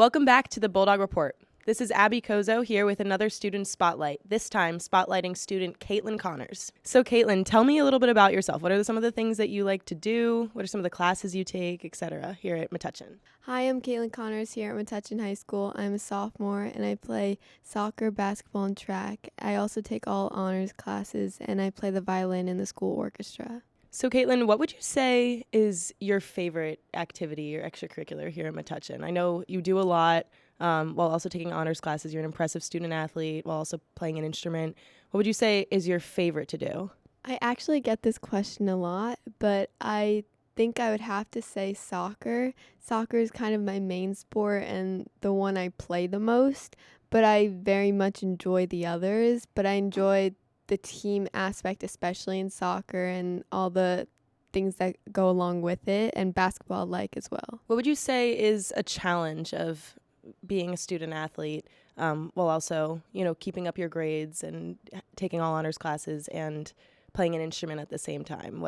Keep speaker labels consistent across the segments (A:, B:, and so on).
A: Welcome back to the Bulldog Report. This is Abby Kozo here with another student spotlight, this time spotlighting student Kaitlyn Connors. So Kaitlyn, tell me a little bit about yourself. What are some of the things that you like to do? What are some of the classes you take, etc. here at Metuchen?
B: Hi, I'm Kaitlyn Connors here at Metuchen High School. I'm a sophomore and I play soccer, basketball, and track. I also take all honors classes and I play the violin in the school orchestra.
A: So Kaitlyn, what would you say is your favorite activity or extracurricular here at Metuchen? I know you do a lot while also taking honors classes. You're an impressive student athlete while also playing an instrument. What would you say is your favorite to do?
B: I actually get this question a lot, but I think I would have to say soccer. Soccer is kind of my main sport and the one I play the most, but I very much enjoy the others. But I enjoy the team aspect, especially in soccer and all the things that go along with it, and basketball like as well.
A: What would you say is a challenge of being a student athlete while also, keeping up your grades and taking all honors classes and playing an instrument at the same time?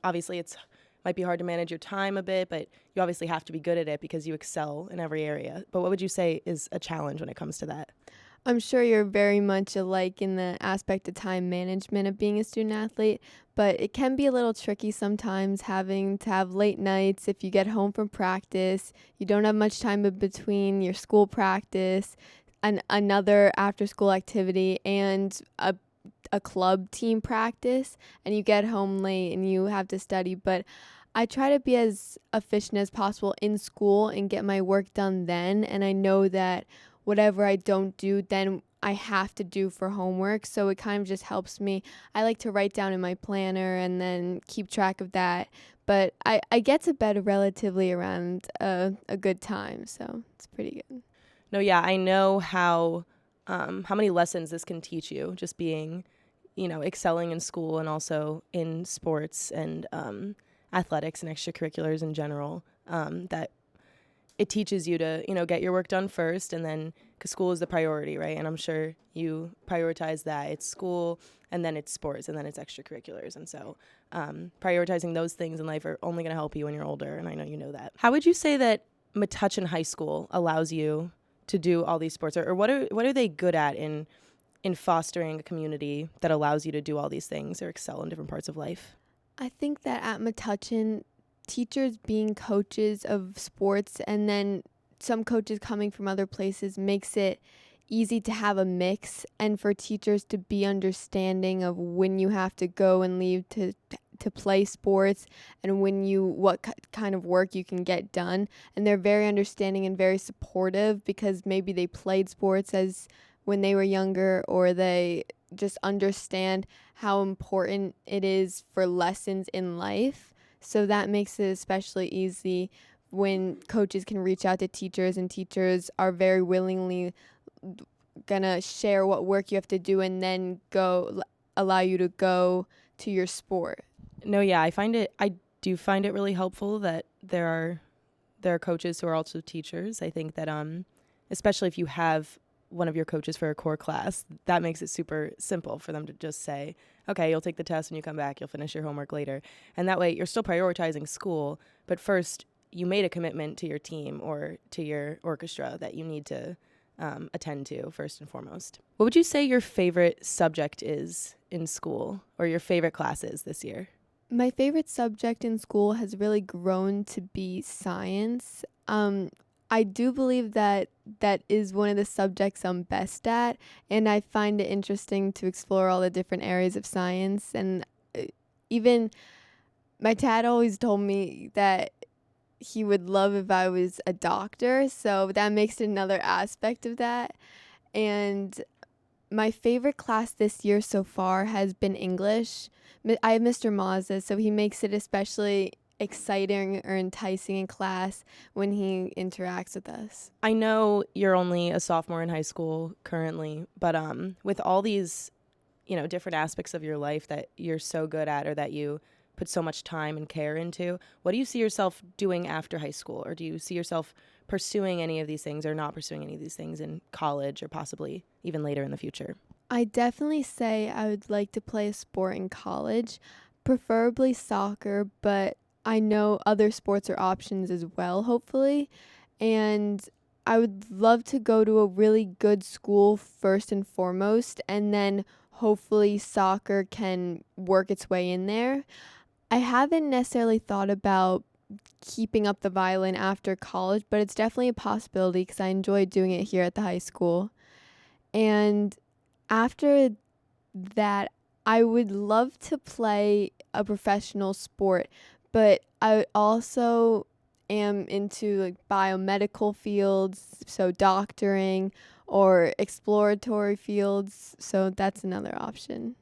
A: Obviously it's might be hard to manage your time a bit, but you obviously have to be good at it because you excel in every area. But what would you say is a challenge when it comes to that?
B: I'm sure you're very much alike in the aspect of time management of being a student athlete, but it can be a little tricky sometimes having to have late nights if you get home from practice. You don't have much time in between your school practice and another after school activity and a club team practice, and you get home late and you have to study. But I try to be as efficient as possible in school and get my work done then, and I know that whatever I don't do, then I have to do for homework. So it kind of just helps me. I like to write down in my planner and then keep track of that. But I get to bed relatively around a good time, so it's pretty good.
A: No, yeah, I know how many lessons this can teach you, just being, excelling in school and also in sports and athletics and extracurriculars in general, that it teaches you to, get your work done first, and then, because school is the priority, right? And I'm sure you prioritize that. It's school, and then it's sports, and then it's extracurriculars. And so prioritizing those things in life are only going to help you when you're older, and I know you know that. How would you say that Metuchen High School allows you to do all these sports? Or what are they good at in fostering a community that allows you to do all these things or excel in different parts of life?
B: I think that at Metuchen, teachers being coaches of sports and then some coaches coming from other places makes it easy to have a mix, and for teachers to be understanding of when you have to go and leave to play sports and what kind of work you can get done. And they're very understanding and very supportive because maybe they played sports as when they were younger, or they just understand how important it is for lessons in life. So that makes it especially easy when coaches can reach out to teachers, and teachers are very willingly gonna share what work you have to do and then allow you to go to your sport.
A: No, yeah, I do find it really helpful that there are coaches who are also teachers. I think that especially if you have one of your coaches for a core class, that makes it super simple for them to just say, okay, you'll take the test when you come back, you'll finish your homework later. And that way you're still prioritizing school, but first you made a commitment to your team or to your orchestra that you need to attend to first and foremost. What would you say your favorite subject is in school, or your favorite classes this year?
B: My favorite subject in school has really grown to be science. I do believe that is one of the subjects I'm best at, and I find it interesting to explore all the different areas of science. And even my dad always told me that he would love if I was a doctor, so that makes it another aspect of that. And my favorite class this year so far has been English. I have Mr. Mazza, so he makes it especially exciting or enticing in class when he interacts with us.
A: I know you're only a sophomore in high school currently, but with all these, different aspects of your life that you're so good at, or that you put so much time and care into, what do you see yourself doing after high school? Or do you see yourself pursuing any of these things or not pursuing any of these things in college or possibly even later in the future?
B: I definitely say I would like to play a sport in college, preferably soccer, but I know other sports are options as well, hopefully. And I would love to go to a really good school first and foremost, and then hopefully soccer can work its way in there. I haven't necessarily thought about keeping up the violin after college, but it's definitely a possibility because I enjoy doing it here at the high school. And after that, I would love to play a professional sport, but I also am into like biomedical fields, so doctoring or exploratory fields, so that's another option.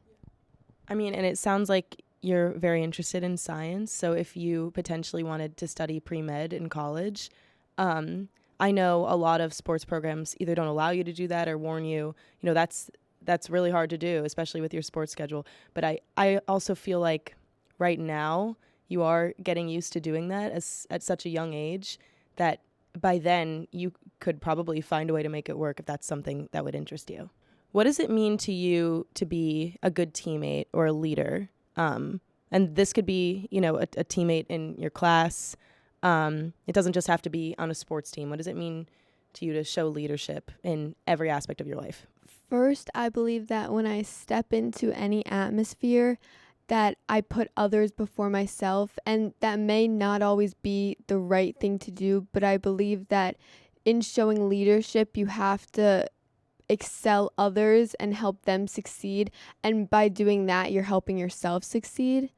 A: I mean, and it sounds like you're very interested in science. So if you potentially wanted to study pre-med in college, I know a lot of sports programs either don't allow you to do that or warn you, that's really hard to do, especially with your sports schedule. But I also feel like right now you are getting used to doing that at such a young age that by then you could probably find a way to make it work if that's something that would interest you. What does it mean to you to be a good teammate or a leader? And this could be, a teammate in your class. It doesn't just have to be on a sports team. What does it mean to you to show leadership in every aspect of your life?
B: First, I believe that when I step into any atmosphere, that I put others before myself, and that may not always be the right thing to do, but I believe that in showing leadership, you have to excel others and help them succeed, and by doing that, you're helping yourself succeed.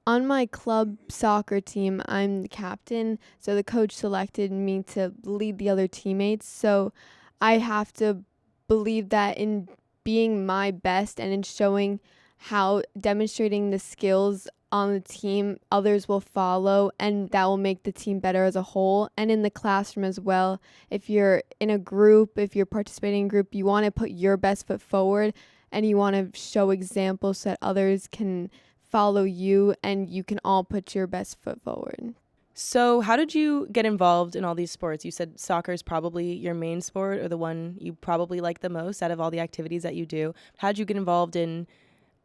B: On my club soccer team, I'm the captain, so the coach selected me to lead the other teammates. So I have to believe that in being my best and in showing how demonstrating the skills on the team, others will follow, and that will make the team better as a whole. And in the classroom as well, if you're in a group, if you're participating in a group, you want to put your best foot forward and you want to show examples so that others can follow you and you can all put your best foot forward.
A: So how did you get involved in all these sports? You said soccer is probably your main sport or the one you probably like the most out of all the activities that you do. How did you get involved in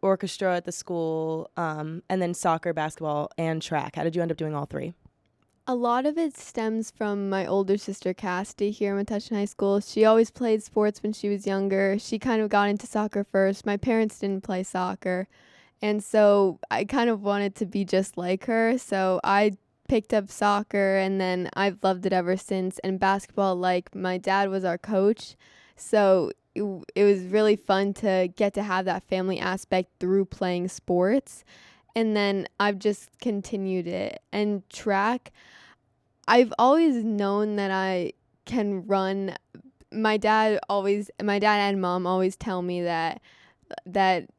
A: orchestra at the school, and then soccer, basketball, and track? How did you end up doing all three?
B: A lot of it stems from my older sister, Cassidy, here in Metuchen High School. She always played sports when she was younger. She kind of got into soccer first. My parents didn't play soccer, and so I kind of wanted to be just like her. So I picked up soccer, and then I've loved it ever since. And basketball, like my dad was our coach, so it was really fun to get to have that family aspect through playing sports. And then I've just continued it. And track, I've always known that I can run. My dad and mom always tell me that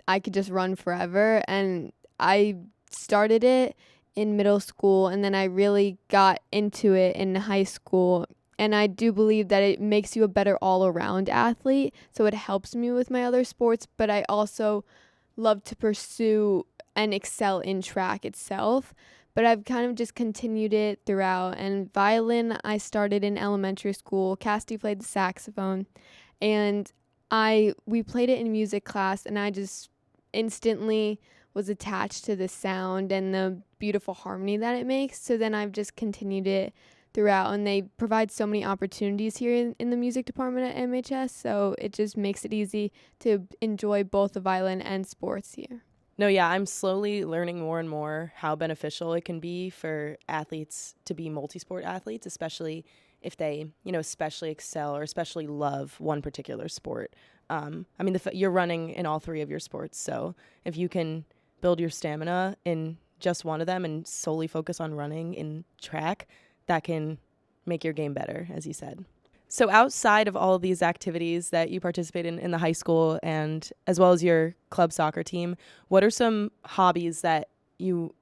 B: I could just run forever, and I started it in middle school, and then I really got into it in high school. And I do believe that it makes you a better all-around athlete, so it helps me with my other sports, but I also love to pursue and excel in track itself. But I've kind of just continued it throughout. And violin, I started in elementary school. Cassidy played the saxophone, and we played it in music class, and I just instantly was attached to the sound and the beautiful harmony that it makes. So then I've just continued it throughout, and they provide so many opportunities here in the music department at MHS, so it just makes it easy to enjoy both the violin and sports here.
A: No, yeah, I'm slowly learning more and more how beneficial it can be for athletes to be multi-sport athletes, especially if they, especially excel or especially love one particular sport. You're running in all three of your sports, so if you can build your stamina in just one of them and solely focus on running in track, that can make your game better, as you said. So outside of all of these activities that you participate in the high school and as well as your club soccer team, what are some hobbies that you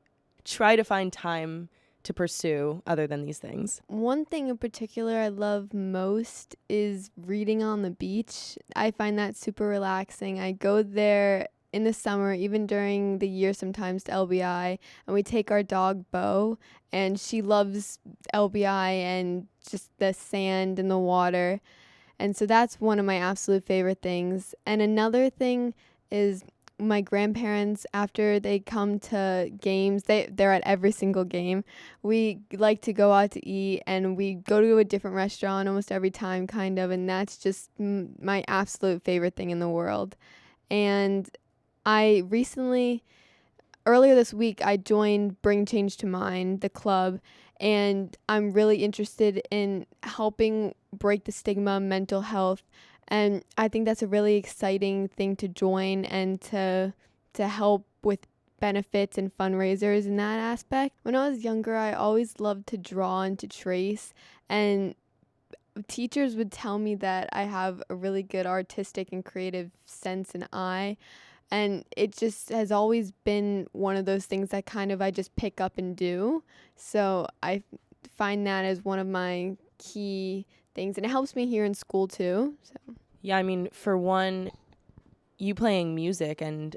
A: try to find time to pursue other than these things?
B: One thing in particular I love most is reading on the beach. I find that super relaxing. I go there in the summer, even during the year sometimes, to LBI, and we take our dog Bo, and she loves LBI and just the sand and the water. And so that's one of my absolute favorite things. And another thing is my grandparents, after they come to games, they're at every single game. We like to go out to eat, and we go to a different restaurant almost every time, kind of, and that's just my absolute favorite thing in the world. And I recently, earlier this week, I joined Bring Change to Mind, the club, and I'm really interested in helping break the stigma of mental health. And I think that's a really exciting thing to join and to help with benefits and fundraisers in that aspect. When I was younger, I always loved to draw and to trace, and teachers would tell me that I have a really good artistic and creative sense and eye. And it just has always been one of those things that kind of I just pick up and do. So I find that as one of my key things. And it helps me here in school too. So
A: Yeah, I mean, for one, you playing music and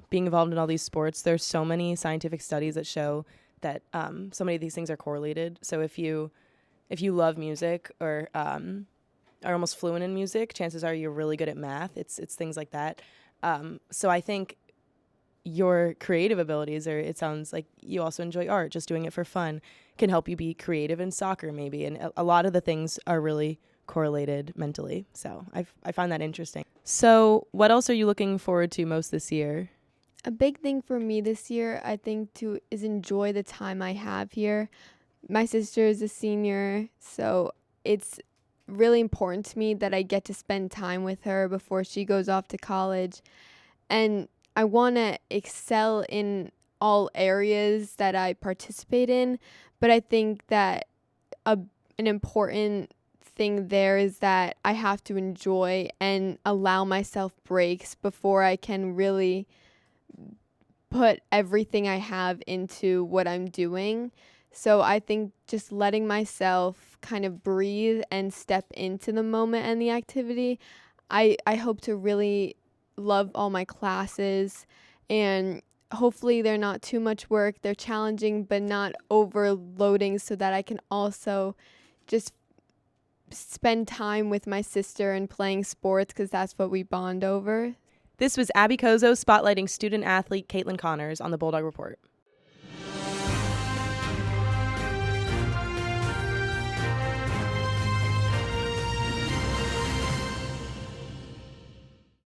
A: being involved in all these sports, there's so many scientific studies that show that so many of these things are correlated. So if you love music or are almost fluent in music, chances are you're really good at math. It's things like that. So I think your creative abilities, or it sounds like you also enjoy art, just doing it for fun, can help you be creative in soccer maybe. And a lot of the things are really correlated mentally. So I find that interesting. So what else are you looking forward to most this year?
B: a big thing for me this year, I think, too, is enjoy the time I have here. My sister is a senior, so it's really important to me that I get to spend time with her before she goes off to college. And I want to excel in all areas that I participate in, but I think that an important thing there is that I have to enjoy and allow myself breaks before I can really put everything I have into what I'm doing. So I think just letting myself kind of breathe and step into the moment and the activity, I hope to really love all my classes, and hopefully they're not too much work. They're challenging but not overloading, so that I can also just spend time with my sister and playing sports, because that's what we bond over.
A: This was Abby Kozo spotlighting student athlete Kaitlyn Connors on the Bulldog Report.